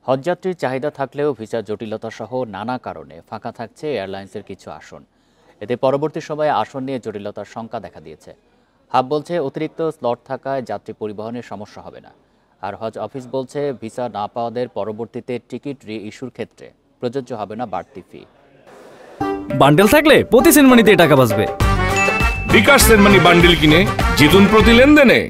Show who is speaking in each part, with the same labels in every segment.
Speaker 1: হজযাত্রীর চাহিদা থাকলেও ভিসা জটিলতা সহ নানা কারণে ফাঁকা থাকছে এয়ারলাইন্সের কিছু আসন। এতে পরবর্তী সময়ে আসন নিয়ে জটিলতার শঙ্কা দেখা দিয়েছে। হাব বলছে অতিরিক্ত স্লট থাকায় যাত্রী পরিবহনের সমস্যা হবে না। আর হজ অফিস বলছে ভিসা না পাওয়াদের পরবর্তীতে টিকিট রি ইস্যুর ক্ষেত্রে প্রযোজ্য হবে না বাড়তি ফি।
Speaker 2: বান্ডেল থাকলে প্রতি সেনমানিতে টাকা বাঁচবে।
Speaker 3: বিকাশ সেনমানি বান্ডেল কিনে জিতুন প্রতি লেনদেনে।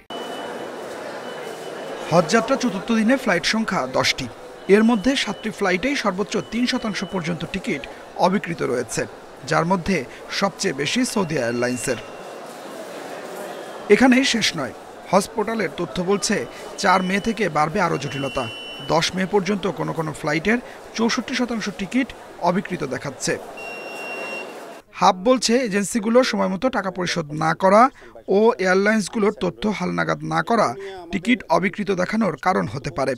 Speaker 4: হজযাত্রা চতুর্থ দিনে ফ্লাইট সংখ্যা 10টি। এর মধ্যে 7টি ফ্লাইটেই সর্বোচ্চ 3% পর্যন্ত টিকিট অবিক্রিত রয়েছে, যার মধ্যে সবচেয়ে বেশি সৌদি এয়ারলাইন্সের। এখানেই শেষ নয়। হজ পোর্টালের তথ্য বলছে 4 মে থেকে বাড়বে আরও জটিলতা। 10 মে পর্যন্ত কোনো কোনো ফ্লাইটের 64% টিকিট অবিক্রিত দেখাচ্ছে। হাব বলছে এজেন্সিগুলো সময়মতো টাকা পরিশোধ না করা ও এয়ারলাইন্সগুলোর তথ্য হালনাগাদ না করা টিকিট অবিক্রিত দেখানোর কারণ হতে পারে।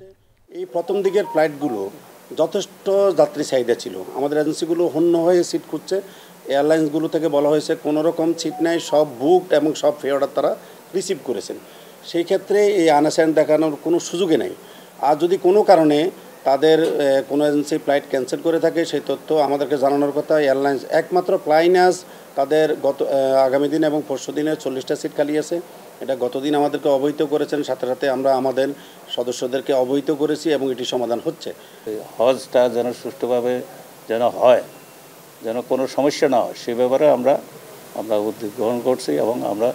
Speaker 5: এই প্রথম দিকের ফ্লাইটগুলো যথেষ্ট যাত্রী চাহিদা ছিল। আমাদের এজেন্সিগুলো হন্য হয়ে সিট খুঁজছে। এয়ারলাইন্সগুলো থেকে বলা হয়েছে কোনো রকম সিট নাই, সব বুকড এবং সব ফ্রি অর্ডার তারা রিসিভ করেছেন। সেই ক্ষেত্রে এই আনঅ্যাসাইন্ড দেখানোর কোনো সুযোগই নেই। আর যদি কোনো কারণে তাদের কোনো এজেন্সি ফ্লাইট ক্যান্সেল করে থাকে, সেই তথ্য আমাদেরকে জানানোর কথা। এয়ারলাইন্স একমাত্র ফ্লাইনাস তাদের আগামী দিন এবং পরশু দিনে 40টা সিট খালি আছে। এটা গতদিন আমাদেরকে অবহিত করেছেন, সাথে সাথে আমরা আমাদের সদস্যদেরকে অবহিত করেছি এবং এটি সমাধান হচ্ছে।
Speaker 6: হজটা যেন সুষ্ঠুভাবে যেন হয়, যেন কোনো সমস্যা না হয়, সে ব্যাপারে আমরা উদ্যোগ গ্রহণ করছি এবং আমরা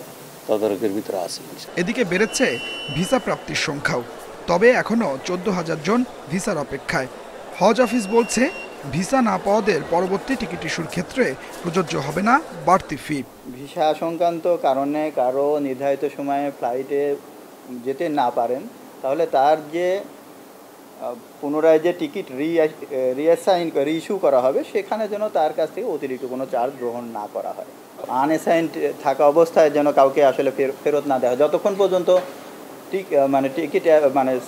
Speaker 6: তদারকির ভিতরে আছি।
Speaker 4: এদিকে বেড়েছে ভিসা প্রাপ্তির সংখ্যাও, তবে এখনও 14,000 জন ভিসার অপেক্ষায়। হজ অফিস বলছে ভিসা না পাওয়াদের পরবর্তী টিকিট ইস্যুর ক্ষেত্রে প্রযোজ্য হবে না বাড়তি ফি।
Speaker 7: ভিসা সংক্রান্ত কারণে কারো নির্ধারিত সময়ে ফ্লাইটে যেতে না পারেন, তাহলে তার যে পুনরায় যে টিকিট রিইস্যু করা হবে, সেখানে যেন তার কাছ থেকে অতিরিক্ত কোনো চার্জ গ্রহণ না করা হয়। আনঅ্যাসাইন্ড থাকা অবস্থায় যেন কাউকে আসলে ফেরত না দেওয়া হয়। যতক্ষণ পর্যন্ত টিকিট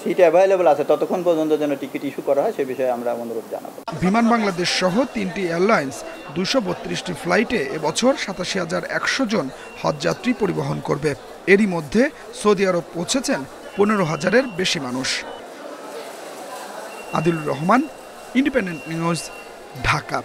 Speaker 7: সিট অ্যাভেলেবল আছে ততক্ষণ পর্যন্ত যেন টিকিট ইস্যু করা হয়, সে বিষয়ে আমরা অনুরোধ জানাবো।
Speaker 4: বিমান বাংলাদেশ সহ 3টি এয়ারলাইন্স 232টি ফ্লাইটে এবছর 87,100 জন হজযাত্রী পরিবহন করবে। এরই মধ্যে সৌদি আরব পৌঁছেছেন 15,000-এর বেশি মানুষ। Adilur Rahman, independent news, Dhaka.